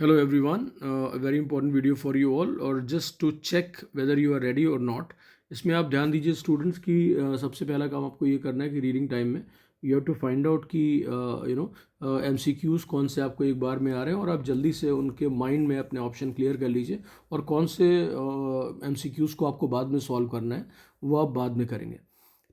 Hello everyone, a very important video for you all or just to check whether you are ready or not. इसमें आप ध्यान दीजिए students की सबसे पहला काम आपको ये करना है कि रीडिंग टाइम में you have to find out कि एमसीक्यूज़ कौन से आपको एक बार में आ रहे हैं और आप जल्दी से उनके माइंड में अपने ऑप्शन क्लियर कर लीजिए और कौन से एमसीक्यूज़ को आपको बाद में सॉल्व करना है वो आप बाद में करेंगे।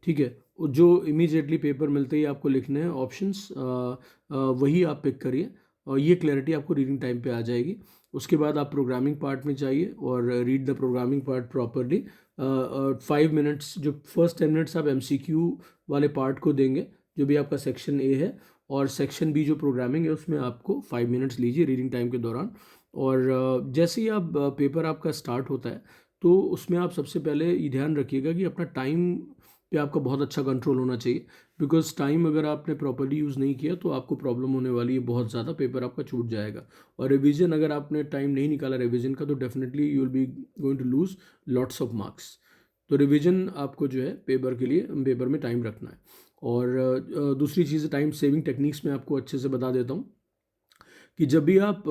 ठीक है, जो इमीडिएटली पेपर मिलते ही आपको लिखने हैं ऑप्शंस वही आप पिक करिए और ये क्लैरिटी आपको रीडिंग टाइम पे आ जाएगी। उसके बाद आप प्रोग्रामिंग पार्ट में जाइए और read the programming part properly. 5 minutes जो फर्स्ट 10 मिनट्स आप एमसीक्यू वाले पार्ट को देंगे, जो भी आपका सेक्शन ए है, और सेक्शन बी जो प्रोग्रामिंग है उसमें आपको 5 मिनट्स लीजिए रीडिंग टाइम के दौरान। और जैसे ही आप पेपर आपका स्टार्ट होता है तो उसमें आप सबसे पहले ये ध्यान रखिएगा कि अपना टाइम पे आपका बहुत अच्छा कंट्रोल होना चाहिए, बिकॉज टाइम अगर आपने प्रॉपर्ली यूज़ नहीं किया तो आपको प्रॉब्लम होने वाली है बहुत ज़्यादा, पेपर आपका छूट जाएगा। और रिवीजन अगर आपने टाइम नहीं निकाला रिवीजन का तो definitely you will be going to lose lots of marks. तो रिवीजन आपको जो है पेपर के लिए पेपर में टाइम रखना है। और दूसरी चीज़ टाइम सेविंग टेक्निक्स में आपको अच्छे से बता देता हूँ कि जब भी आप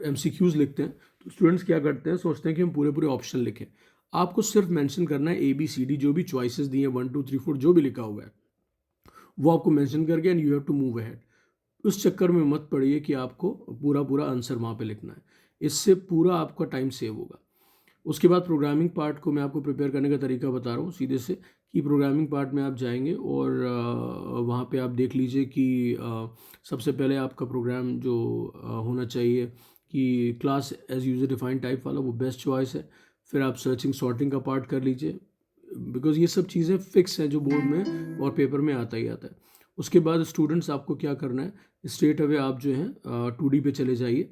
एमसीक्यूज़ लिखते हैं तो स्टूडेंट्स क्या करते हैं, सोचते हैं कि हम पूरे पूरे ऑप्शन लिखें। आपको सिर्फ मेंशन करना है ABCD, जो भी चॉइसेस दिए हैं 1 2 3 4 जो भी लिखा हुआ है वो आपको मेंशन करके and you have to move ahead. उस चक्कर में मत पड़िए कि आपको पूरा पूरा आंसर वहाँ पे लिखना है, इससे पूरा आपका टाइम सेव होगा। उसके बाद प्रोग्रामिंग पार्ट को मैं आपको प्रिपेयर करने का तरीका बता रहा हूँ सीधे से, कि प्रोग्रामिंग पार्ट में आप जाएंगे और वहाँ पे आप देख लीजिए कि सबसे पहले आपका प्रोग्राम जो होना चाहिए कि class as user defined type वाला, वो बेस्ट चॉइस है। फिर आप सर्चिंग सॉर्टिंग का पार्ट कर लीजिए, बिकॉज ये सब चीज़ें फिक्स हैं जो बोर्ड में और पेपर में आता ही आता है। उसके बाद स्टूडेंट्स आपको क्या करना है, स्ट्रेट अवे आप जो है 2D पे चले जाइए।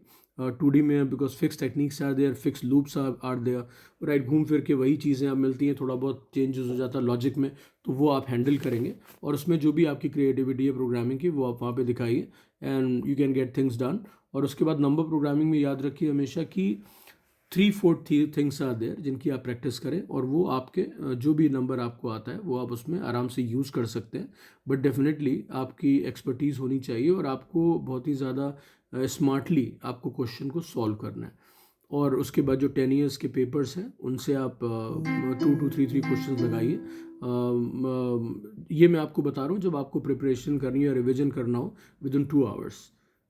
2D में because fix techniques are there, fix loops are there, right. घूम फिर के वही चीज़ें आप मिलती हैं, थोड़ा बहुत चेंजेस हो जाता है लॉजिक में, तो वो आप हैंडल करेंगे और उसमें जो भी आपकी क्रिएटिविटी है प्रोग्रामिंग की वो आप वहाँ पे दिखाइए and you can get things done. और उसके बाद नंबर प्रोग्रामिंग में याद रखिए हमेशा कि 3-4 थिंग्स आर देयर जिनकी आप प्रैक्टिस करें और वो आपके जो भी नंबर आपको आता है वो आप उसमें आराम से यूज़ कर सकते हैं। बट डेफिनेटली आपकी एक्सपर्टीज़ होनी चाहिए और आपको बहुत ही ज़्यादा स्मार्टली आपको क्वेश्चन को सॉल्व करना है। और उसके बाद जो 10 ईयर्स के पेपर्स हैं उनसे आप 2 to 3 क्वेश्चन लगाइए। ये मैं आपको बता रहा हूँ जब आपको प्रिपरेशन करनी है या रिविजन करना हो विद इन 2 आवर्स।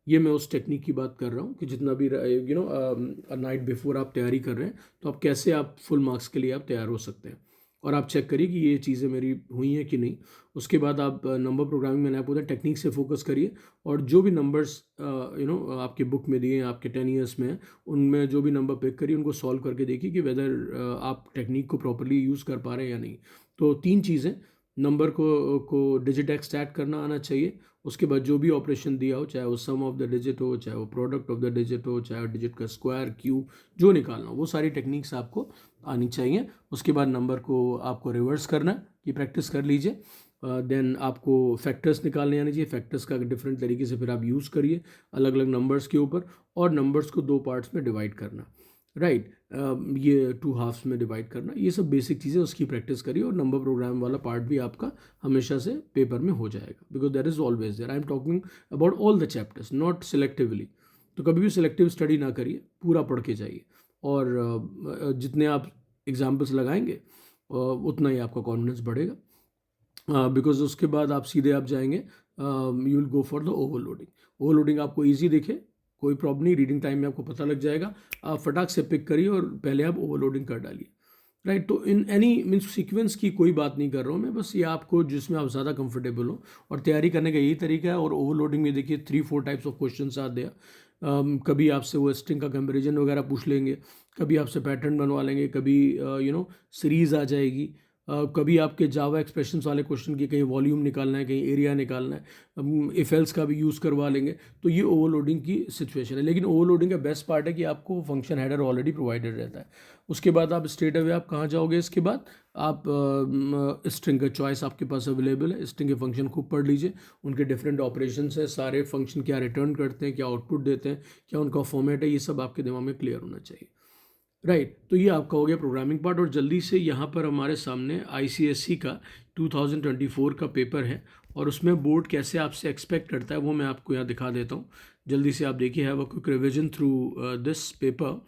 ये मैं उस टेक्निक की बात कर रहा हूँ कि जितना भी नाइट बिफोर आप तैयारी कर रहे हैं तो आप कैसे आप फुल मार्क्स के लिए आप तैयार हो सकते हैं। और आप चेक करिए कि ये चीज़ें मेरी हुई हैं कि नहीं। उसके बाद आप नंबर प्रोग्रामिंग, मैंने आपको बताया, टेक्निक से फोकस करिए और जो भी नंबर्स आपके बुक में दिए हैं, आपके 10 ईयर्स में, उनमें जो भी नंबर पिक करिए उनको सॉल्व करके देखिए कि वेदर आप टेक्निक को प्रॉपरली यूज़ कर पा रहे हैं या नहीं। तो 3 चीज़ें, नंबर को डिजिट एक्सट्रैक्ट करना आना चाहिए। उसके बाद जो भी ऑपरेशन दिया हो, चाहे वो सम ऑफ द डिजिट हो, चाहे वो प्रोडक्ट ऑफ द डिजिट हो, चाहे डिजिट का स्क्वायर, क्यूब, जो निकालना हो, वो सारी टेक्निक्स आपको आनी चाहिए। उसके बाद नंबर को आपको रिवर्स करना है, ये प्रैक्टिस कर लीजिए। देन आपको फैक्टर्स निकालने आने चाहिए, फैक्टर्स का डिफरेंट तरीके से फिर आप यूज़ करिए अलग अलग नंबर्स के ऊपर, और नंबर्स को 2 पार्ट्स में डिवाइड करना, राइट। ये 2 हाफ्स में डिवाइड करना, ये सब बेसिक चीज़ें उसकी प्रैक्टिस करिए और नंबर प्रोग्राम वाला पार्ट भी आपका हमेशा से पेपर में हो जाएगा, because that is always there. I am talking about all the chapters, not selectively. तो कभी भी सिलेक्टिव स्टडी ना करिए, पूरा पढ़ के जाइए और जितने आप एग्जाम्पल्स लगाएंगे उतना ही आपका कॉन्फिडेंस बढ़ेगा। बिकॉज उसके बाद आप सीधे आप जाएंगे, you will go for the overloading. Overloading आपको ईजी दिखे, कोई प्रॉब्लम नहीं, रीडिंग टाइम में आपको पता लग जाएगा, आप फटाक से पिक करिए और पहले आप ओवरलोडिंग कर डालिए, राइट। तो इन एनी मीन्स सीक्वेंस की कोई बात नहीं कर रहा हूँ मैं, बस ये आपको जिसमें आप ज़्यादा कंफर्टेबल हो, और तैयारी करने का यही तरीका है। और ओवरलोडिंग में देखिए 3-4 टाइप्स ऑफ क्वेश्चन आते हैं। कभी आपसे वो स्ट्रिंग का कंपेरिजन वगैरह पूछ लेंगे, कभी आपसे पैटर्न बनवा लेंगे, कभी सीरीज़ आ जाएगी, कभी आपके जावा एक्सप्रेशंस वाले क्वेश्चन की कहीं वॉल्यूम निकालना है, कहीं एरिया निकालना है, इफ एल्स का भी यूज़ करवा लेंगे। तो ये ओवरलोडिंग की सिचुएशन है, लेकिन ओवरलोडिंग का बेस्ट पार्ट है कि आपको फंक्शन हेडर ऑलरेडी प्रोवाइडेड रहता है। उसके बाद आप स्ट्रेट अवे आप कहाँ जाओगे, इसके बाद आप स्ट्रिंग का चॉइस आपके पास अवेलेबल है, स्ट्रिंग के फंक्शन खूब पढ़ लीजिए, उनके डिफरेंट ऑपरेशंस हैं, सारे फंक्शन क्या रिटर्न करते हैं, क्या आउटपुट देते हैं, क्या उनका फॉर्मेट है, ये सब आपके दिमाग में क्लियर होना चाहिए। राइट तो ये आपका हो गया प्रोग्रामिंग पार्ट। और जल्दी से यहाँ पर हमारे सामने ICSE का 2024 का पेपर है और उसमें बोर्ड कैसे आपसे एक्सपेक्ट करता है वो मैं आपको यहाँ दिखा देता हूँ। जल्दी से आप देखिए, have a quick revision through this paper.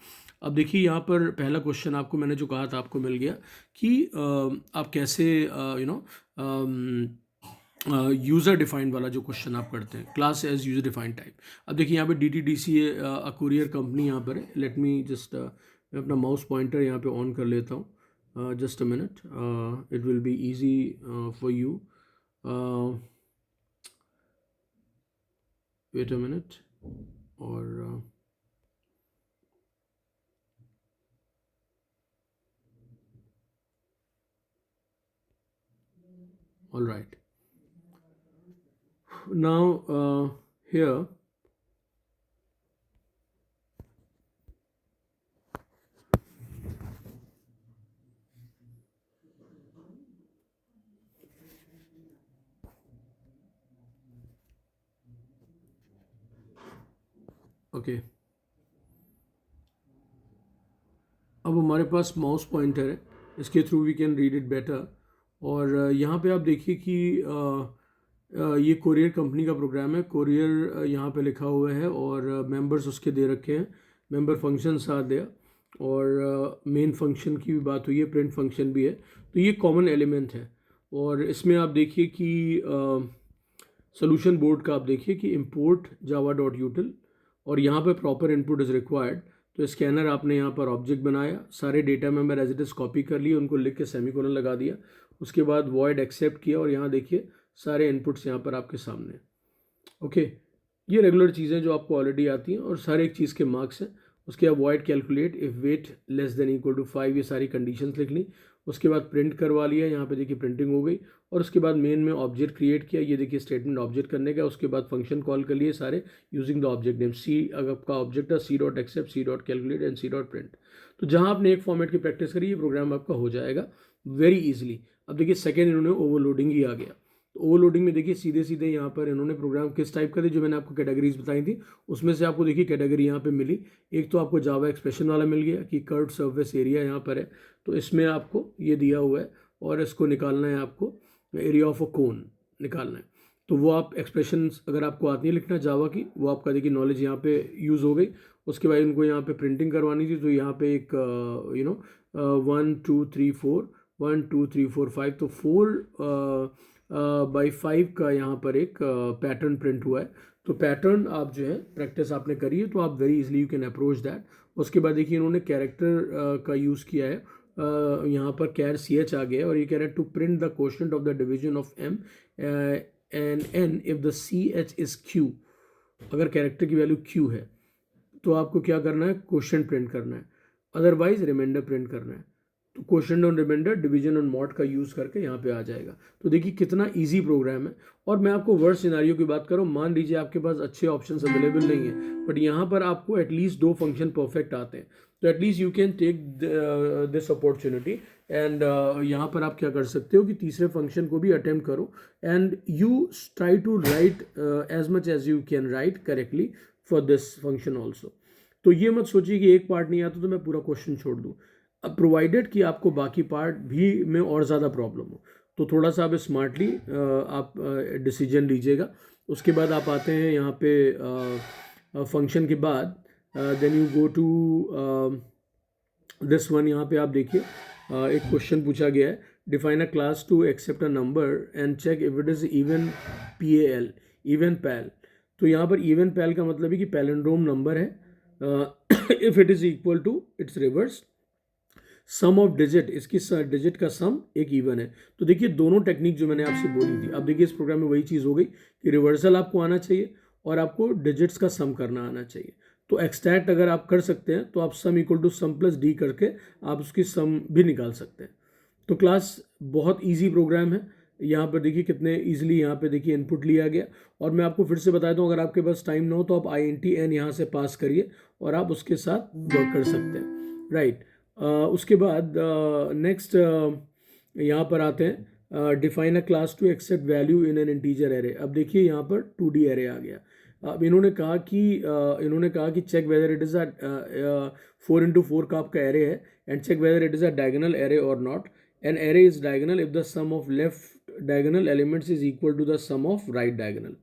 अब देखिए यहाँ पर पहला क्वेश्चन आपको मैंने जो कहा था आपको मिल गया कि आप कैसे यूज़र डिफाइंड वाला जो क्वेश्चन आप करते हैं, class as user defined type. अब देखिए यहाँ पे DTDC कुरियर कंपनी यहाँ पर है। लेट मी जस्ट मैं अपना माउस पॉइंटर यहाँ पे ऑन कर लेता हूँ। Just a minute, it will be easy for you. Wait a minute. और all right, now here okay अब हमारे पास माउस पॉइंटर है, इसके through we can read it better. और यहाँ पे आप देखिए कि ये कोरियर कंपनी का प्रोग्राम है। कोरियर यहाँ पे लिखा हुआ है और मेंबर्स उसके दे रखे हैं। मेंबर फंक्शंस आर देयर और मेन फंक्शन की भी बात हुई है, प्रिंट फंक्शन भी है। तो ये कॉमन एलिमेंट है। और इसमें आप देखिए कि सोल्यूशन बोर्ड का आप देखिए कि import java.util और यहाँ पे प्रॉपर इनपुट इज़ रिक्वायर्ड। तो स्कैनर आपने यहाँ पर ऑब्जेक्ट बनाया, सारे data member as it is copy कर लिए, उनको लिख के सेमीकोलन लगा दिया। उसके बाद वॉइड एक्सेप्ट किया और यहाँ देखिए सारे इनपुट्स यहाँ पर आपके सामने। ओके, ये रेगुलर चीज़ें जो आपको ऑलरेडी आती हैं और सारे एक चीज़ के मार्क्स हैं। उसके बाद void calculate if weight less than equal to 5, ये सारी कंडीशंस लिख ली। उसके बाद प्रिंट करवा लिया, यहाँ पे देखिए प्रिंटिंग हो गई। और उसके बाद मेन में ऑब्जेक्ट क्रिएट किया, ये देखिए स्टेटमेंट ऑब्जेक्ट करने का। उसके बाद फंक्शन कॉल कर लिए सारे यूजिंग द ऑब्जेक्ट नेम। सी अगर आपका ऑब्जेक्ट है C.accept, C.calculate एंड C.print। तो जहाँ आपने एक फॉर्मेट की प्रैक्टिस करी, ये प्रोग्राम आपका हो जाएगा वेरी इजीली। अब देखिए सेकेंड इन्होंने ओवरलोडिंग ही आ गया। तो ओवरलोडिंग में देखिए सीधे सीधे यहाँ पर इन्होंने प्रोग्राम किस टाइप का दी, जो मैंने आपको कैटेगरीज बताई थी उसमें से आपको देखिए कैटेगरी यहाँ पे मिली। एक तो आपको जावा एक्सप्रेशन वाला मिल गया कि कर्व सर्फेस एरिया यहाँ पर है, तो इसमें आपको ये दिया हुआ है और इसको निकालना है, आपको एरिया ऑफ अ कोन निकालना है। तो वो आप एक्सप्रेशन अगर आपको आती है लिखना जावा की, वो आपका देखिए नॉलेज यहाँ पे यूज़ हो गई। उसके बाद उनको यहाँ पे प्रिंटिंग करवानी थी, तो यहाँ पे एक 1 2 3 4 1 2 3 4 5, तो 4/5 का यहाँ पर एक पैटर्न प्रिंट हुआ है। तो पैटर्न आप जो है प्रैक्टिस आपने करी है, तो आप very easily you can approach that. उसके बाद देखिए इन्होंने कैरेक्टर का यूज़ किया है। यहाँ पर कैर CH आ गया और ये कह रहा है to print the quotient of the division of M and N if the CH is Q। अगर कैरेक्टर की वैल्यू Q है तो आपको क्या करना है, क्वोशंट प्रिंट करना है, अदरवाइज रिमाइंडर प्रिंट करना है। तो क्वोशंट और रिमाइंडर डिवीजन और मॉड का यूज़ करके यहाँ पे आ जाएगा। तो देखिए कितना इजी प्रोग्राम है। और मैं आपको वर्ड सिनारियो की बात करूँ, मान लीजिए आपके पास अच्छे ऑप्शंस अवेलेबल नहीं है, बट यहाँ पर आपको एटलीस्ट 2 फंक्शन परफेक्ट आते हैं, तो at least you can take this opportunity. And यहाँ पर आप क्या कर सकते हो कि तीसरे फंक्शन को भी अटेम्प्ट करो and you try to write as much as you can write correctly for this function also. तो ये मत सोचिए कि एक पार्ट नहीं आता तो मैं पूरा क्वेश्चन छोड़ दूँ। अब प्रोवाइडेड कि आपको बाकी पार्ट भी में और ज़्यादा प्रॉब्लम हो, तो थोड़ा सा आप स्मार्टली आप डिसीजन लीजिएगा। उसके बाद आप आते हैं यहाँ पे फंक्शन के बाद, then you go to this one. यहाँ पे आप देखिए एक क्वेश्चन पूछा गया है, define a class to accept a number and check if it is even PAL, even pal. तो यहाँ पर इवन पैल का मतलब है कि पैलिंड्रोम नंबर है। If it is equal to its reverse sum of digit, इसकी डिजिट का सम एक इवन है। तो देखिए दोनों टेक्निक जो मैंने आपसे बोली थी, अब देखिए इस प्रोग्राम में वही चीज़ हो गई कि रिवर्सल आपको आना चाहिए और आपको डिजिट्स का सम करना आना चाहिए। तो एक्सट्रैक्ट अगर आप कर सकते हैं तो आप sum equal to sum plus d करके आप उसकी सम भी निकाल सकते हैं। तो क्लास बहुत ईजी प्रोग्राम है। यहाँ पर देखिए कितने ईजिली यहाँ पे देखिए इनपुट लिया गया। और मैं आपको फिर से बता दूँ, अगर आपके पास टाइम ना हो तो आप INT-N यहाँ से पास करिए और आप उसके साथ वर्क कर सकते हैं, राइट। उसके बाद नेक्स्ट यहाँ पर आते हैं, define a class to accept value in an integer array. अब देखिए यहाँ पर 2D एरे आ गया। अब इन्होंने कहा कि check whether it is a 4x4 का आपका एरे है and check whether it is a diagonal array और not. An array is diagonal if the sum of left diagonal elements is equal to the sum of right diagonal.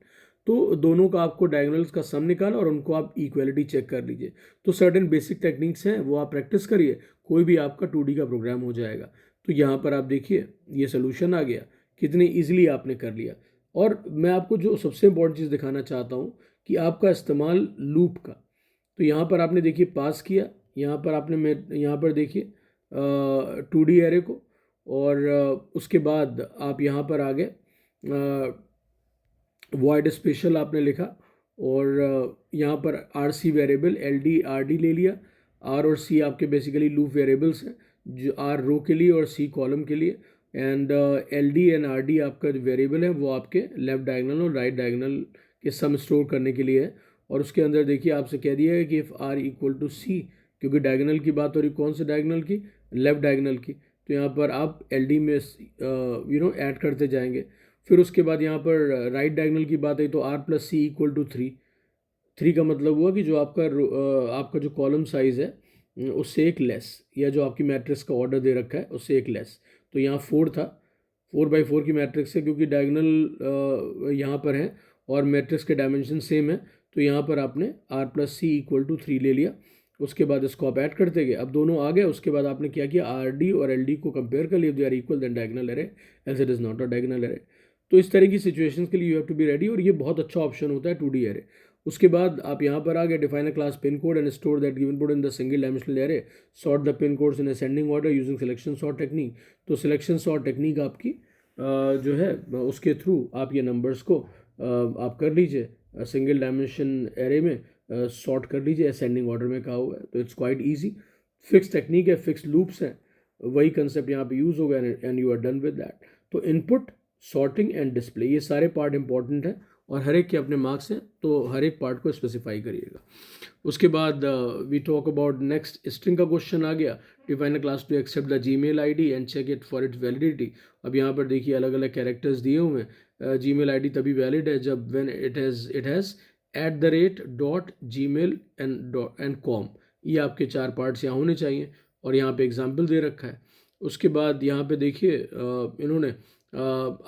तो दोनों का आपको diagonals का सम निकाला और उनको आप इक्वलिटी चेक कर लीजिए. तो सर्टेन बेसिक टेक्निक्स हैं, वो आप प्रैक्टिस करिए, कोई भी आपका 2D का प्रोग्राम हो जाएगा. तो यहाँ पर आप देखिए ये सोल्यूशन आ गया, कितने इजीली आपने कर लिया. और मैं आपको जो सबसे इंपॉर्टेंट चीज़ दिखाना चाहता हूँ कि आपका इस्तेमाल लूप का. तो यहाँ पर आपने देखिए पास किया, यहाँ पर आपने यहाँ पर देखिए 2D एरे को, और उसके बाद आप यहाँ पर आ गए, वॉइड स्पेशल आपने लिखा, और यहाँ पर r c variable l d r d ले लिया. आर और सी आपके बेसिकली लूप वेरिएबल्स हैं, जो आर रो के लिए और सी कॉलम के लिए, and L D and R D आपका जो वेरिएबल है वो आपके लेफ्ट डायगोनल और राइट डायगोनल के सम स्टोर करने के लिए है. और उसके अंदर देखिए आपसे कह दिया है कि इफ़ आर इक्वल टू सी, क्योंकि डायगोनल की बात हो रही, कौन से डायगोनल की, लेफ्ट डायगोनल की. तो यहाँ पर आप एल डी में ऐड करते जाएंगे. फिर उसके बाद यहाँ पर राइट डायगोनल की बात आई तो r plus c equal to 3. 3 का मतलब हुआ कि जो आपका जो कॉलम साइज़ है उससे एक लेस, या जो आपकी मैट्रिक्स का ऑर्डर दे रखा है उससे एक लेस. तो यहाँ 4 था, 4x4 की मैट्रिक्स है, क्योंकि डायगोनल यहाँ पर है और मैट्रिक्स के डायमेंशन सेम है. तो यहाँ पर आपने r plus c equal to 3 ले लिया. उसके बाद इसको आप ऐड करते गए, अब दोनों आ गए. उसके बाद आपने क्या किया, आर डी और एल डी को कंपेयर कर लिया, they are equal then diagonal array else it is not a diagonal array. तो इस तरह की सिचुएशंस के लिए you have to be ready, और ये बहुत अच्छा ऑप्शन होता है 2D एरे. उसके बाद आप यहाँ पर आ गए, define a class pin code and store that given code in the single dimensional array, sort the pin codes in ascending order using selection sort technique. तो सिलेक्शन सॉर्ट टेक्निक आपकी जो है उसके थ्रू आप ये नंबर्स को आप कर लीजिए सिंगल डायमेंशन एरे में सॉर्ट कर लीजिए, असेंडिंग ऑर्डर में कहा हुआ है. तो it's quite easy. Fix technique है, फिक्स लूप्स हैं, वही कंसेप्ट यहाँ पे यूज़ होगा and you are done with that. तो इनपुट, सॉर्टिंग एंड डिस्प्ले, ये सारे पार्ट इंपॉर्टेंट हैं और हर एक के अपने मार्क्स हैं, तो हर एक पार्ट को स्पेसिफाई करिएगा. उसके बाद we talk about next string का क्वेश्चन आ गया. Define a class to accept the Gmail ID and check it for its validity. अब यहाँ पर देखिए अलग अलग कैरेक्टर्स दिए हुए हैं. जीमेल आईडी तभी वैलिड है जब when it has @gmail and com. ये आपके 4 पार्ट्स यहाँ होने चाहिए, और यहाँ पे एग्जाम्पल दे रखा है. उसके बाद यहाँ पे देखिए इन्होंने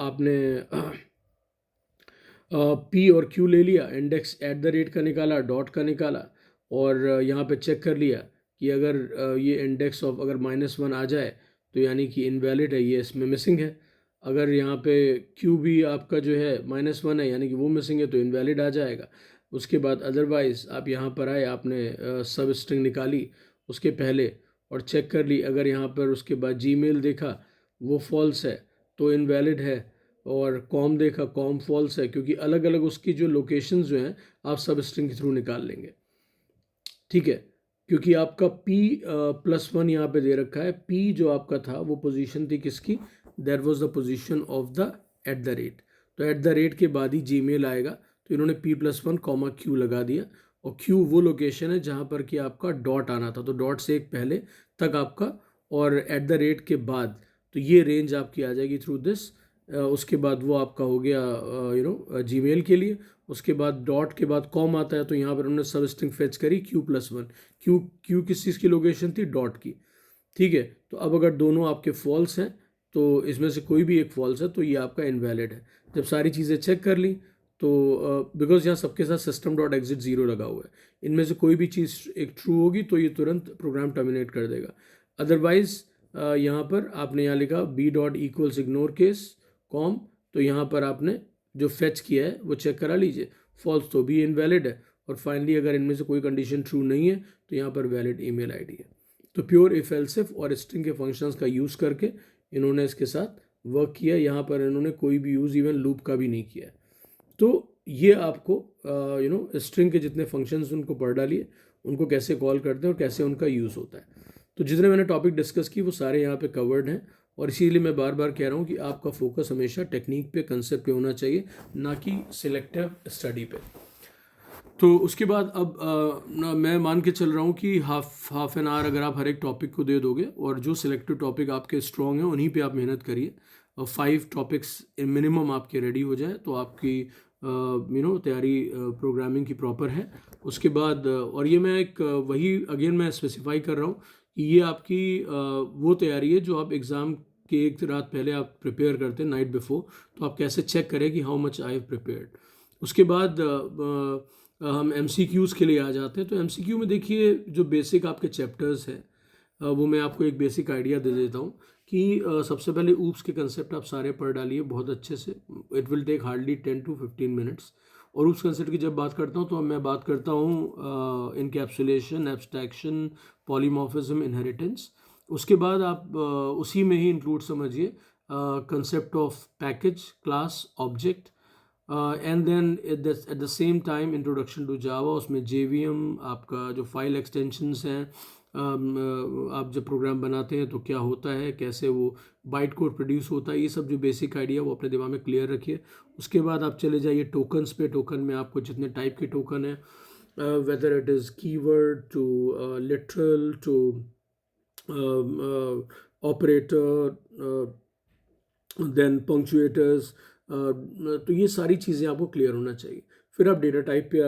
आपने पी और क्यू ले लिया, इंडेक्स @ का निकाला, डॉट का निकाला, और यहाँ पे चेक कर लिया कि अगर ये इंडेक्स ऑफ अगर -1 आ जाए तो यानी कि इनवैलिड है, ये इसमें मिसिंग है. अगर यहाँ पे क्यू भी आपका जो है -1 है यानी कि वो मिसिंग है तो इनवैलिड आ जाएगा. उसके बाद अदरवाइज़ आप यहाँ पर आए, आपने सब स्ट्रिंग निकाली उसके पहले और चेक कर ली. अगर यहाँ पर उसके बाद जीमेल देखा वो फॉल्स है तो इनवैलिड है, और कॉम देखा कॉम फॉल्स है, क्योंकि अलग अलग उसकी जो लोकेशंस जो हैं आप सब स्ट्रिंग के थ्रू निकाल लेंगे. ठीक है, क्योंकि आपका p+1 यहाँ पे दे रखा है. p जो आपका था वो पोजीशन थी किसकी, that was the position of the @. तो @ के बाद ही जीमेल आएगा. तो इन्होंने p+1 Q लगा दिया, और Q वो लोकेशन है जहाँ पर कि आपका डॉट आना था, तो डॉट से एक पहले तक आपका, और @ के बाद. तो ये रेंज आपकी आ जाएगी थ्रू दिस. उसके बाद वो आपका हो गया जीमेल के लिए. उसके बाद डॉट के बाद कॉम आता है, तो यहाँ पर उन्होंने सब स्ट्रिंग फेच करी Q+1. क्यू किस चीज़ की लोकेशन थी, डॉट की. ठीक है, तो अब अगर दोनों आपके फॉल्स हैं तो इसमें से कोई भी एक फॉल्स है तो ये आपका इनवैलिड है. जब सारी चीज़ें चेक कर ली तो बिकॉज यहाँ सबके साथ system.exit 0 लगा हुआ है, इनमें से कोई भी चीज़ एक ट्रू होगी तो ये तुरंत प्रोग्राम टर्मिनेट कर देगा. अदरवाइज़ यहाँ पर आपने यहाँ लिखा b.equals इग्नोर केस कॉम, तो यहाँ पर आपने जो फेच किया है वो चेक करा लीजिए, फॉल्स तो भी इनवैलिड है. और फाइनली अगर इनमें से कोई कंडीशन ट्रू नहीं है तो यहाँ पर वैलिड ईमेल आईडी है. तो प्योर इफ एल्स इफ और स्ट्रिंग के फंक्शंस का यूज़ करके इन्होंने इसके साथ वर्क किया. यहाँ पर इन्होंने कोई भी यूज़ इवन लूप का भी नहीं किया. तो ये आपको स्ट्रिंग के जितने फंक्शंस उनको पढ़ डालिए, उनको कैसे कॉल करते हैं और कैसे उनका यूज़ होता है. तो जितने मैंने टॉपिक डिस्कस की वो सारे यहाँ पे कवर्ड हैं, और इसीलिए मैं बार बार कह रहा हूँ कि आपका फोकस हमेशा टेक्निक पे, कंसेप्ट पे होना चाहिए, ना कि सिलेक्टिव स्टडी पे. तो उसके बाद अब मैं मान के चल रहा हूँ कि हाफ एन आवर अगर आप हर एक टॉपिक को दे दोगे, और जो सिलेक्टिव टॉपिक आपके स्ट्रॉन्ग हैं उन्हीं पे आप मेहनत करिए, और 5 टॉपिक्स मिनिमम आपके रेडी हो जाए तो आपकी तैयारी प्रोग्रामिंग की प्रॉपर है। उसके बाद और ये मैं एक वही अगेन मैं स्पेसिफाई कर रहा हूँ कि ये आपकी वो तैयारी है जो आप एग्ज़ाम के एक रात पहले आप प्रिपेयर करते हैं नाइट बिफोर, तो आप कैसे चेक करें कि how much I have prepared. उसके बाद हम MCQs के लिए आ जाते हैं। तो MCQ में देखिए जो बेसिक आपके चैप्टर्स हैं वो मैं आपको एक बेसिक आइडिया दे देता हूँ कि सबसे पहले ऊप्स के कंसेप्ट आप सारे पढ़ डालिए बहुत अच्छे से। It will take hardly 10 to 15 minutes. और ऊप्स कंसेप्ट की जब बात करता हूँ तो मैं बात करता हूँ इनकैप्सुलेशन, एब्स्ट्रैक्शन, पॉलीमॉर्फिज्म, इनहेरिटेंस। उसके बाद आप उसी में ही इंक्लूड समझिए concept of package, class, object, and then at the same time introduction to Java. उसमें JVM, आपका जो फाइल एक्सटेंशंस हैं, आप जब प्रोग्राम बनाते हैं तो क्या होता है, कैसे वो बाइट कोड प्रोड्यूस होता है, ये सब जो बेसिक आइडिया वो अपने दिमाग में क्लियर रखिए। उसके बाद आप चले जाइए टोकन्स पे। टोकन में आपको जितने टाइप के टोकन है, whether it is keyword to literal to operator, then punctuators, तो ये सारी चीज़ें आपको क्लियर होना चाहिए। फिर आप डेटा टाइप पे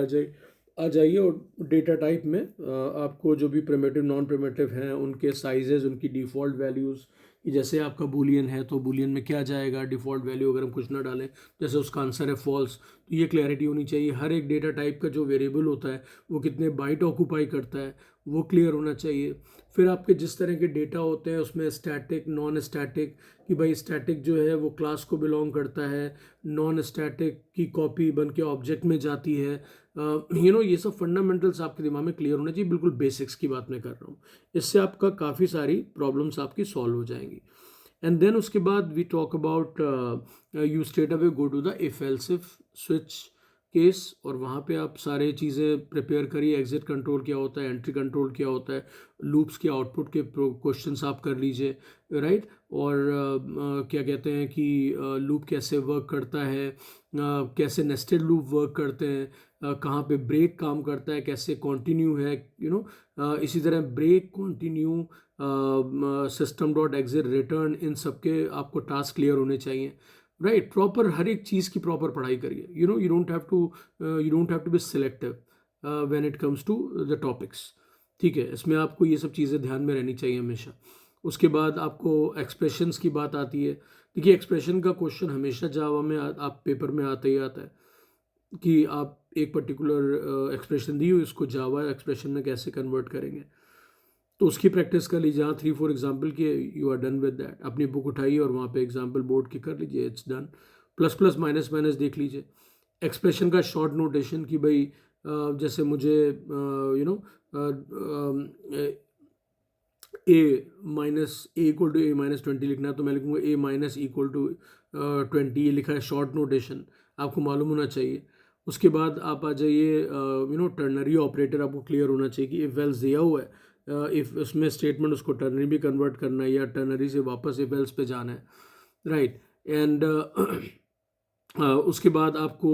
आ जाइए और डेटा टाइप में आपको जो भी प्रिमिटिव नॉन प्रिमिटिव हैं उनके साइजेस, उनकी डिफ़ॉल्ट वैल्यूज़, कि जैसे आपका बूलियन है तो बूलियन में क्या जाएगा, डिफ़ॉल्ट वैल्यू अगर हम कुछ ना डालें जैसे उसका आंसर है फॉल्स, तो ये क्लैरिटी होनी चाहिए। हर एक डेटा टाइप का जो वेरिएबल होता है वो कितने बाइट ऑक्यूपाई करता है वो क्लियर होना चाहिए। फिर आपके जिस तरह के डेटा होते हैं उसमें स्टैटिक, नॉन स्टैटिक, कि भाई स्टैटिक जो है वो क्लास को बिलोंग करता है, नॉन स्टैटिक की कॉपी बन के ऑब्जेक्ट में जाती है। ये सब फंडामेंटल्स आपके दिमाग में क्लियर होना चाहिए। बिल्कुल बेसिक्स की बात मैं कर रहा हूँ। इससे आपका काफ़ी सारी प्रॉब्लम्स आपकी सॉल्व हो जाएंगी। एंड देन उसके बाद we talk about you straight away go to the if else if switch case, और वहाँ पे आप सारे चीज़ें प्रिपेयर करिए। एग्जिट कंट्रोल क्या होता है, एंट्री कंट्रोल क्या होता है, लूप्स के आउटपुट के क्वेश्चंस आप कर लीजिए, राइट। और क्या कहते हैं कि लूप कैसे वर्क करता है, कैसे नेस्टेड लूप वर्क करते हैं, कहाँ पे ब्रेक काम करता है, कैसे कंटिन्यू है, इसी तरह break, continue, system dot exit, return, इन सब के आपको टास्क क्लियर होने चाहिए, राइट। प्रॉपर हर एक चीज़ की प्रॉपर पढ़ाई करिए। You don't have to be selective when it comes to the topics, ठीक है। इसमें आपको ये सब चीज़ें ध्यान में रहनी चाहिए हमेशा। उसके बाद आपको एक्सप्रेशंस की बात आती है। देखिए एक्सप्रेशन का क्वेश्चन हमेशा जावा में आप पेपर में आता ही आता है कि आप एक पर्टिकुलर एक्सप्रेशन दी हुई उसको जावा एक्सप्रेशन में कैसे कन्वर्ट करेंगे, तो उसकी प्रैक्टिस कर लीजिए। जहाँ 3-4 एग्जाम्पल के you are done with that. अपनी बुक उठाइए और वहाँ पे एग्जाम्पल बोर्ड के कर लीजिए, it's done. Plus plus minus minus देख लीजिए। एक्सप्रेशन का शॉर्ट नोटेशन कि भाई जैसे मुझे A-A=A-20 लिखना है तो मैं लिखूँगा A-20 ये लिखा है, शॉर्ट नोटेशन आपको मालूम होना चाहिए। उसके बाद आप आ जाइए टर्नरी ऑपरेटर आपको क्लियर होना चाहिए कि इफ एल्स दिया हुआ है, इफ उसमें स्टेटमेंट उसको टर्नरी भी कन्वर्ट करना है या टर्नरी से वापस इफ एल्स पे जाना है, राइट। एंड उसके बाद आपको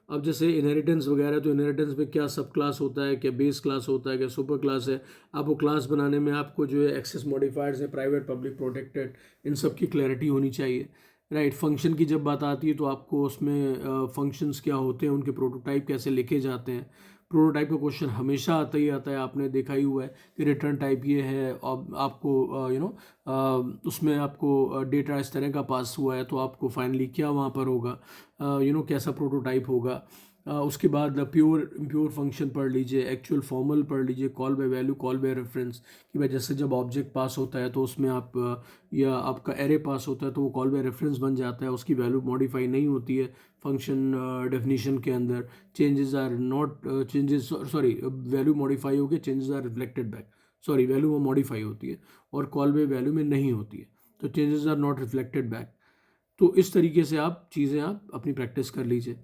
अब जैसे इनहेरिटेंस वगैरह, तो इनहेरिटेंस में क्या सब क्लास होता है, क्या बेस क्लास होता है, क्या सुपर क्लास है। आपको क्लास बनाने में आपको जो है एक्सेस मॉडिफायर्स है, प्राइवेट, पब्लिक, प्रोटेक्टेड, इन सब की क्लैरिटी होनी चाहिए, राइट। फंक्शन की जब बात आती है तो आपको उसमें फंक्शंस क्या होते हैं, उनके प्रोटोटाइप कैसे लिखे जाते हैं। प्रोटोटाइप का क्वेश्चन हमेशा आता ही आता है, आपने देखा ही हुआ है कि रिटर्न टाइप ये है, अब आपको उसमें आपको डेटा इस तरह का पास हुआ है तो आपको फाइनली क्या वहाँ पर होगा, कैसा प्रोटोटाइप होगा। उसके बाद प्योर इम्प्योर फंक्शन पढ़ लीजिए, एक्चुअल फॉर्मल पढ़ लीजिए, call by value, call by reference, कि भाई जैसे जब ऑब्जेक्ट पास होता है तो उसमें आप या आपका एरे पास होता है तो वो कॉल बाय रेफरेंस बन जाता है, उसकी वैल्यू मॉडिफाई नहीं होती है फंक्शन डेफिनेशन के अंदर। Changes are not changes, sorry, value modify होकर changes are reflected back, sorry, value modify होती है और कॉल बाय वैल्यू में नहीं होती है, तो changes are not reflected back. तो इस तरीके से आप चीज़ें आप अपनी प्रैक्टिस कर लीजिए।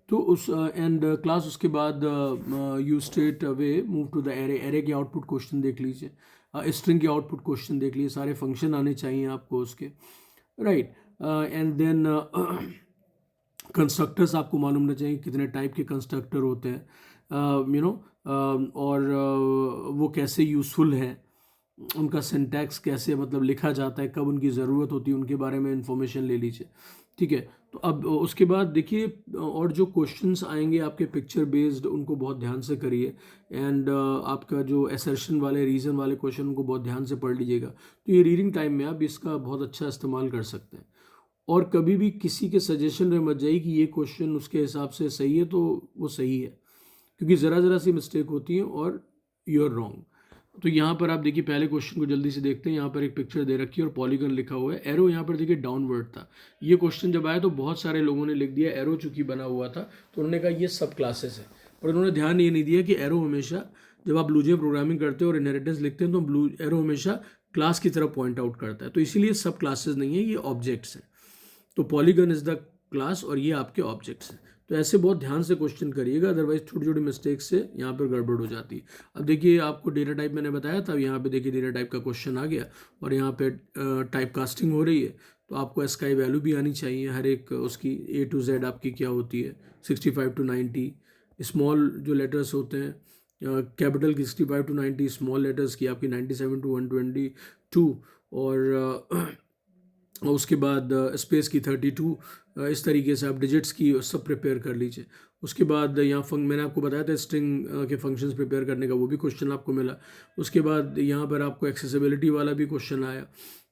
तो उस एंड क्लास उसके बाद you straight away move to the array. Array के आउटपुट क्वेश्चन देख लीजिए, स्ट्रिंग के आउटपुट क्वेश्चन देख लीजिए, सारे फंक्शन आने चाहिए आपको उसके, राइट। एंड देन कंस्ट्रक्टर्स आपको मालूम होना चाहिए कितने टाइप के कंस्ट्रक्टर होते हैं, और वो कैसे यूज़फुल है, उनका सिंटैक्स कैसे मतलब लिखा जाता है, कब उनकी ज़रूरत होती है, उनके बारे में इंफॉर्मेशन ले लीजिए। ठीक है। तो अब उसके बाद देखिए और जो क्वेश्चंस आएंगे आपके पिक्चर बेस्ड, उनको बहुत ध्यान से करिए। एंड आपका जो असर्शन वाले रीज़न वाले क्वेश्चन उनको बहुत ध्यान से पढ़ लीजिएगा। तो ये रीडिंग टाइम में आप इसका बहुत अच्छा इस्तेमाल कर सकते हैं। और कभी भी किसी के सजेशन में मत जाइए कि ये क्वेश्चन उसके हिसाब से सही है तो वो सही है, क्योंकि ज़रा ज़रा सी मिस्टेक होती है और यू आर रॉन्ग। तो यहाँ पर आप देखिए पहले क्वेश्चन को जल्दी से देखते हैं। यहाँ पर एक पिक्चर दे रखी है और पॉलीगन लिखा हुआ है, एरो यहाँ पर देखिए डाउनवर्ड था। ये क्वेश्चन जब आया तो बहुत सारे लोगों ने लिख दिया एरो चूंकि बना हुआ था तो उन्होंने कहा ये सब क्लासेस है, पर उन्होंने ध्यान ये नहीं दिया कि एरो हमेशा जब आप ब्लूजियन प्रोग्रामिंग करते हो और इनहेरिटेंस लिखते हैं तो ब्लू एरो हमेशा क्लास की तरफ पॉइंट आउट करता है। तो इसीलिए सब क्लासेस नहीं है, ये ऑब्जेक्ट्स हैं। तो पॉलीगन इज द क्लास और ये आपके ऑब्जेक्ट्स हैं। तो ऐसे बहुत ध्यान से क्वेश्चन करिएगा, अदरवाइज छोटी छोटी मिस्टेक से यहाँ पर गड़बड़ हो जाती है। अब देखिए आपको डेटा टाइप मैंने बताया था, यहाँ पे देखिए डेटा टाइप का क्वेश्चन आ गया और यहाँ पे टाइप कास्टिंग हो रही है। तो आपको एसकाई वैल्यू भी आनी चाहिए हर एक उसकी, ए टू जेड आपकी क्या होती है 65 to 90। स्मॉल जो लेटर्स होते हैं कैपिटल की 65 to 90, स्मॉल लेटर्स की आपकी 97 to 122 और उसके बाद स्पेस की 32। इस तरीके से आप डिजिट्स की सब प्रिपेयर कर लीजिए। उसके बाद यहाँ मैंने आपको बताया था स्ट्रिंग के फंक्शंस प्रिपेयर करने का, वो भी क्वेश्चन आपको मिला। उसके बाद यहाँ पर आपको एक्सेसिबिलिटी वाला भी क्वेश्चन आया।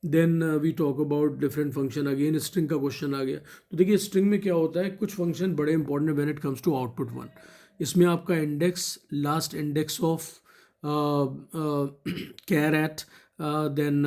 Then we talk about different function, again string का क्वेश्चन आ गया। तो देखिए स्ट्रिंग में क्या होता है, कुछ फंक्शन बड़े important when it comes to output one. इसमें आपका index, last index of char at, then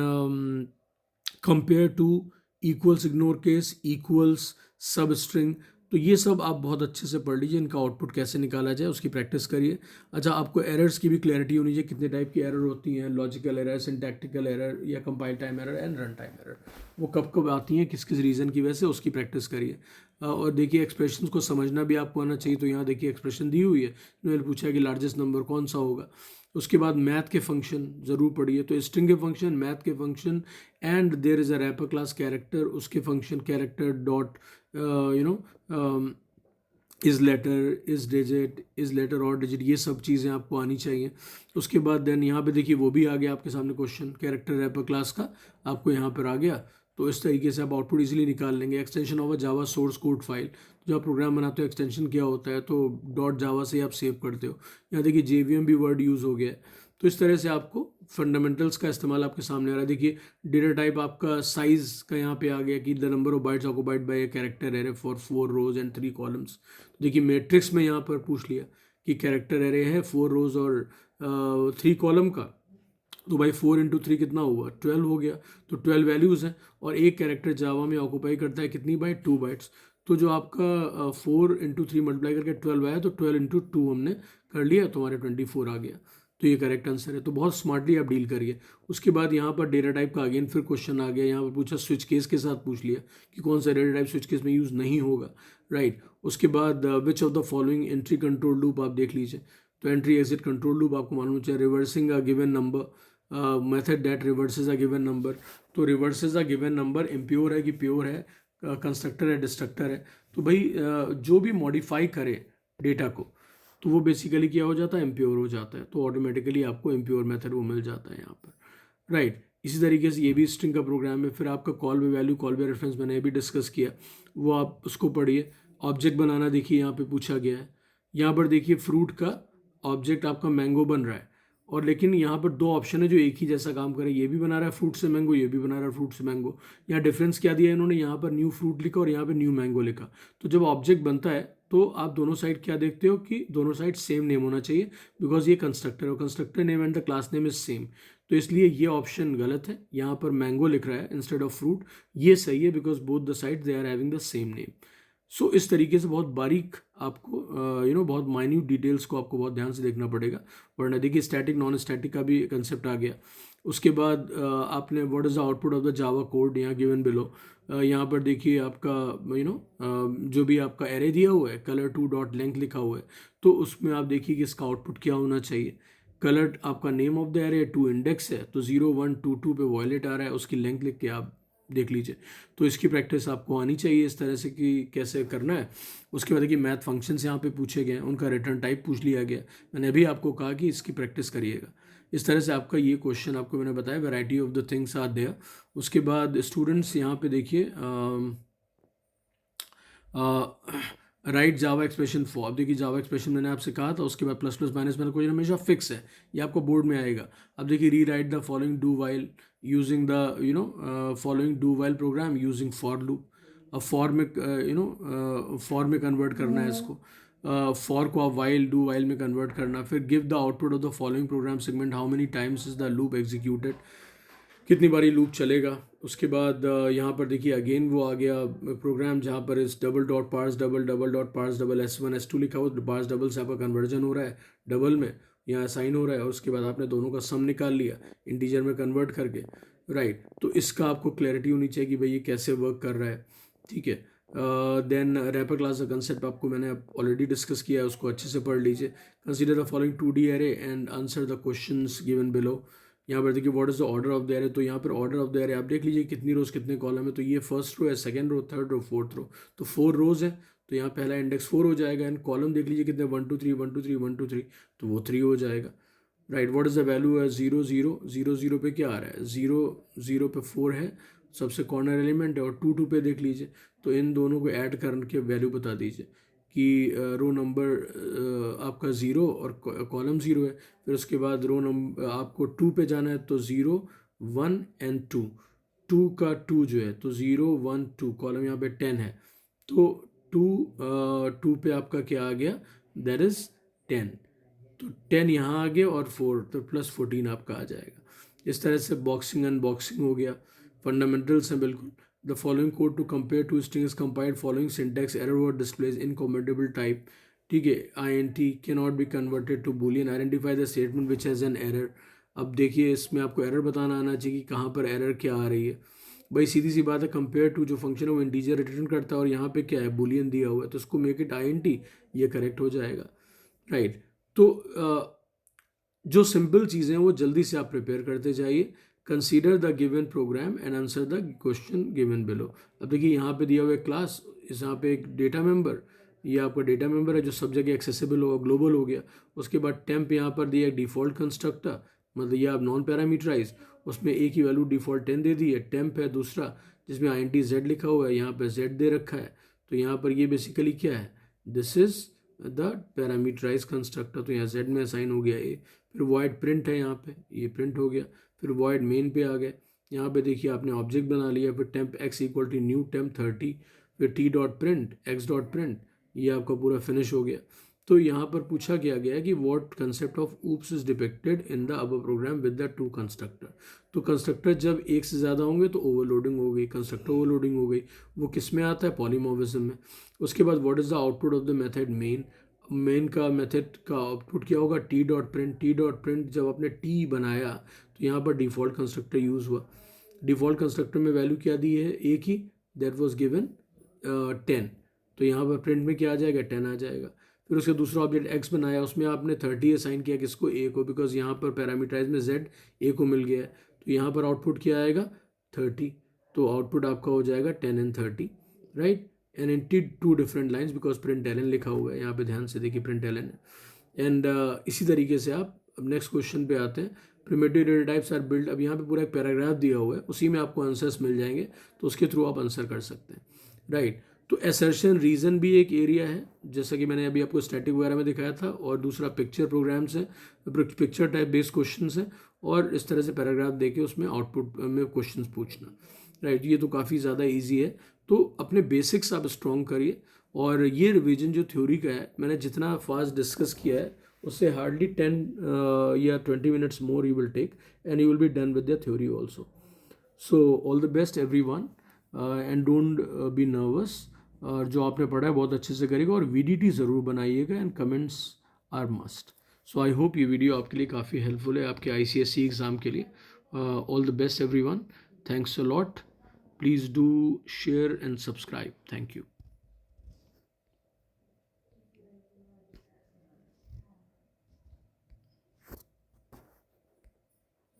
compare to, equals, ignore case, equals, substring. तो ये सब आप बहुत अच्छे से पढ़ लीजिए, इनका आउटपुट कैसे निकाला जाए उसकी प्रैक्टिस करिए। अच्छा, आपको एरर्स की भी क्लैरिटी होनी चाहिए, कितने टाइप की एरर होती हैं, लॉजिकल एरर, सिंटैक्टिकल एरर या compile time error and run time error, वो कब कब आती हैं, किस किस रीज़न की वजह से, उसकी प्रैक्टिस करिए। और देखिए एक्सप्रेशन को समझना भी आपको आना चाहिए। तो यहाँ देखिए एक्सप्रेशन दी हुई है, मैंने पूछा कि लार्जेस्ट नंबर कौन सा होगा। उसके बाद मैथ के फंक्शन ज़रूर पढ़िए। तो स्ट्रिंग के फंक्शन, मैथ के function and there is a wrapper class character, उसके function character dot is letter, is digit, is letter और डिजिट, ये सब चीज़ें आपको आनी चाहिए। उसके बाद देन यहाँ पे देखिए वो भी आ गया आपके सामने क्वेश्चन, कैरेक्टर रैपर क्लास का आपको यहाँ पर आ गया। तो इस तरीके से आप आउटपुट इजीली निकाल लेंगे। Extension of a Java source code file, जब आप प्रोग्राम बनाते हो एक्सटेंशन क्या होता है, तो डॉट जावा से आप सेव करते हो। यहाँ देखिए जेवीएम भी वर्ड यूज़ हो गया है। तो इस तरह से आपको फंडामेंटल्स का इस्तेमाल आपके सामने आ रहा है। देखिए डेटा टाइप आपका साइज का यहाँ पे आ गया कि the number of bytes occupied by a character array for 4 rows and 3 columns. तो देखिए मैट्रिक्स में यहाँ पर पूछ लिया कि कैरेक्टर एरे है 4 रोज और 3 कॉलम का, तो भाई 4 इंटू 3 कितना हुआ, 12 हो गया। तो 12 वैल्यूज़ हैं और एक कैरेक्टर जावा में ऑक्यूपाई करता है कितनी बाइट, 2 बाइट्स। तो जो आपका 4 इंटू 3 मल्टीप्लाई करके 12 आया, तो 12 इंटू 2 हमने कर लिया, तो हमारे 24 आ गया। तो ये करेक्ट आंसर है। तो बहुत स्मार्टली आप डील करिए। उसके बाद यहाँ पर डेटा टाइप का अगेन फिर क्वेश्चन आ गया। यहाँ पर पूछा स्विच केस के साथ पूछ लिया कि कौन सा डेटा टाइप स्विच केस में यूज़ नहीं होगा, राइट। उसके बाद which of the following entry control loop आप देख लीजिए। तो एंट्री एग्जिट कंट्रोल लूप आपको मालूम चाहिए। Reversing a given number, method that reverses a given number. तो reverses a given number impure है कि प्योर है, कंस्ट्रक्टर है डिस्ट्रक्टर है। तो भाई जो भी मॉडिफाई करे डेटा को तो वो बेसिकली क्या हो जाता है, इम्प्योर हो जाता है। तो ऑटोमेटिकली आपको इम्प्योर मेथड वो मिल जाता है यहाँ पर, राइट। इसी तरीके से ये भी स्ट्रिंग का प्रोग्राम है। फिर आपका call by value, call by reference मैंने ये भी डिस्कस किया, वो आप उसको पढ़िए। ऑब्जेक्ट बनाना देखिए यहाँ पे पूछा गया है। यहाँ पर देखिए फ्रूट का ऑब्जेक्ट आपका मैंगो बन रहा है, और लेकिन यहाँ पर 2 ऑप्शन है जो एक ही जैसा काम करे, ये भी बना रहा है फ्रूट से मैंगो, ये भी बना रहा है फ्रूट से मैंगो। यहाँ डिफरेंस क्या दिया इन्होंने, यहाँ पर न्यू फ्रूट लिखा और यहाँ पर न्यू मैंगो लिखा। तो जब ऑब्जेक्ट बनता है तो आप दोनों साइड क्या देखते हो कि दोनों साइड सेम नेम होना चाहिए, बिकॉज ये कंस्ट्रक्टर है, constructor name and the class name is same. तो इसलिए ये ऑप्शन गलत है, यहाँ पर मैंगो लिख रहा है इंस्टेड ऑफ फ्रूट। ये सही है because both the side they are having the same name. So इस तरीके से बहुत बारीक आपको बहुत माइन्यूट डिटेल्स को आपको बहुत ध्यान से देखना पड़ेगा, वरना देखिए स्टैटिक नॉन स्टैटिक का भी कंसेप्ट आ गया। उसके बाद आपने what is the output of the Java code यहाँ गिवन बिलो। यहाँ पर देखिए आपका जो भी आपका एरे दिया हुआ है, कलर 2 डॉट लेंथ लिखा हुआ है, तो उसमें आप देखिए कि इसका आउटपुट क्या होना चाहिए। कलर आपका name of the array 2 index है, तो 0 1 2 2 पे वॉयलेट आ रहा है, उसकी लेंथ लिख के आप देख लीजिए। तो इसकी प्रैक्टिस आपको आनी चाहिए इस तरह से कि कैसे करना है। उसके बाद देखिए मैथ फंक्शंस यहाँ पे पूछे गए हैं, उनका रिटर्न टाइप पूछ लिया गया। मैंने अभी आपको कहा कि इसकी प्रैक्टिस करिएगा। इस तरह से आपका ये क्वेश्चन आपको मैंने बताया, variety of the things are there. उसके बाद स्टूडेंट्स यहाँ पे देखिए राइट जावा एक्सप्रेशन फॉर, अब देखिए जावा एक्सप्रेशन मैंने आपसे कहा था, उसके बाद plus plus minus minus question हमेशा फिक्स है, ये आपको बोर्ड में आएगा। अब देखिए rewrite the following do while using the following do while program using for loop. अब फॉर में फॉर में कन्वर्ट करना है इसको, फॉर को आप वाइल डू वाइल में कन्वर्ट करना, फिर give the output of the following program segment, how many times is the loop executed, कितनी बारी लूप चलेगा। उसके बाद यहाँ पर देखिए अगेन वो आ गया प्रोग्राम जहाँ पर इस double dot parse double S1 S2 लिखा हुआ, पार्स डबल से आपका कन्वर्जन हो रहा है डबल में, यहाँ असाइन हो रहा है, और उसके बाद आपने दोनों का सम निकाल लिया इंटीजर में कन्वर्ट करके, राइट। तो इसका आपको क्लैरिटी होनी चाहिए कि भाई ये कैसे वर्क कर रहा है, ठीक है। देन रैपर क्लास का कंसेप्ट आपको मैंने ऑलरेडी डिस्कस किया है, उसको अच्छे से पढ़ लीजिए। Consider the following 2D array and answer the questions given below. यहाँ पर देखिए what is the order of the array, तो यहाँ पर ऑर्डर ऑफ द एरे आप देख लीजिए कितनी रोज कितने कॉलम है, तो ये फर्स्ट रो है, second row, third row, fourth row, तो 4 रोज है, तो यहाँ पहला इंडेक्स 4 हो जाएगा, एंड कॉलम देख लीजिए कितने 1 2 3 1 2 3 1 2 3, तो वो 3 हो जाएगा, right. What is the value है 0 0 0 0 पे क्या आ रहा है, 0 0 पे 4 है, सबसे कॉर्नर एलिमेंट है, और 2 2 पे देख लीजिए, तो इन दोनों को ऐड करके वैल्यू बता दीजिए कि रो नंबर आपका 0 और कॉलम 0 है। फिर उसके बाद रो नंबर आपको 2 पे जाना है, तो 0 1 एंड 2, 2 का 2 जो है, तो 0 1 2, कॉलम यहाँ पे 10 है, तो 2 पे आपका क्या आ गया, दैट इज 10, तो 10 यहाँ आ गया, और 4 तो प्लस 14 आपका आ जाएगा। इस तरह से बॉक्सिंग अनबॉक्सिंग हो गया, फंडामेंटल्स हैं बिल्कुल। The following code to compare two strings compiled following syntax error word displays incompatible type, ठीक है। INT can not be converted to boolean, identify the statement which has an error. अब देखिए इसमें आपको एरर बताना आना चाहिए कि कहाँ पर एरर क्या आ रही है। भाई सीधी सी बात है, कंपेयर टू जो फंक्शन है वो इंटीजर रिटर्न करता है, और यहाँ पे क्या है, बूलियन दिया हुआ है, तो उसको मेक इट INT, ये करेक्ट हो जाएगा, राइट। तो जो सिंपल चीज़ें हैं वो जल्दी से आप प्रिपेयर करते जाइए। Consider the given program and answer the question given below. अब देखिए यहाँ पे दिया हुआ है क्लास, इस यहाँ पे एक डेटा मेंबर, ये आपका डेटा मेंबर है जो सब जगह एक्सेसिबल होगा, ग्लोबल हो गया। उसके बाद टेम्प यहाँ पर दिया है डिफ़ॉल्ट कंस्ट्रक्टर, मतलब ये आप नॉन पैरामीटराइज, उसमें एक ही वैल्यू डिफ़ॉल्ट 10 दे दी है। टेम्प है दूसरा जिसमें INT Z लिखा हुआ है, यहाँ पर Z दे रखा है, तो यहाँ पर ये बेसिकली क्या है, this is the parameterized constructor, तो यहाँ Z में असाइन हो गया ए। फिर वॉइड प्रिंट है, यहाँ पे ये प्रिंट हो गया। फिर वॉइड मेन पे आ गए, यहाँ पे देखिए आपने ऑब्जेक्ट बना लिया। फिर temp x equal to new temp 30, फिर t dot print x dot print, ये आपका पूरा फिनिश हो गया। तो यहाँ पर पूछा क्या गया है कि what concept of OOPs is depicted in the above program with the 2 constructor. तो कंस्ट्रक्टर जब एक से ज़्यादा होंगे तो ओवरलोडिंग हो गई, कंस्ट्रक्टर ओवरलोडिंग हो गई, वो किस में आता है, पॉलीमॉर्फिज्म में। उसके बाद what is the output of the method main, main का मेथड का आउटपुट क्या होगा, T dot print. T dot print जब आपने टी बनाया तो यहाँ पर डिफ़ॉल्ट कंस्ट्रक्टर यूज़ हुआ। डिफ़ॉल्ट कंस्ट्रक्टर में वैल्यू क्या दी है, एक ही, दैट वाज गिवन 10, तो यहाँ पर प्रिंट में क्या आ जाएगा, 10 आ जाएगा। फिर उसके दूसरा ऑब्जेक्ट x बनाया, उसमें आपने 30 असाइन किया किसको, a को, बिकॉज यहाँ पर पैरामीटराइज में z a को मिल गया है, तो यहाँ पर आउटपुट क्या आएगा, 30, तो आउटपुट आपका हो जाएगा 10 and 30, right. And in 2 different lines because println लिखा हुआ है, यहाँ पे ध्यान से देखिए प्रिंट एलन है। एंड इसी तरीके से आप अब नेक्स्ट क्वेश्चन पे आते हैं। Primitive data types are build, अब यहाँ पे पूरा एक पैराग्राफ दिया हुआ है, उसी में आपको आंसर्स मिल जाएंगे, तो उसके थ्रू आप आंसर कर सकते हैं, राइट। तो असर्शन रीजन भी एक एरिया है, जैसा कि मैंने अभी आपको स्टैटिक वगैरह में दिखाया था, और दूसरा पिक्चर प्रोग्राम्स है, पिक्चर टाइप बेस्ड क्वेश्चन है, और इस तरह से पैराग्राफ देके उसमें आउटपुट में क्वेश्चन पूछना, राइट। ये तो काफ़ी ज़्यादा ईजी है, तो अपने बेसिक्स आप स्ट्रॉन्ग करिए। और ये रिवीजन जो थ्योरी का है, मैंने जितना फास्ट डिस्कस किया है उससे हार्डली 10 या 20 minutes more you will take, and you will be done with the theory also. So all the best everyone, and don't be nervous, और जो आपने पढ़ा है बहुत अच्छे से करिएगा, और VDT ज़रूर बनाइएगा, and comments are must. So I hope ये वीडियो आपके लिए काफ़ी हेल्पफुल है आपके ICSE एग्ज़ाम के लिए। All the best everyone, thanks a lot, please do share and subscribe, thank you.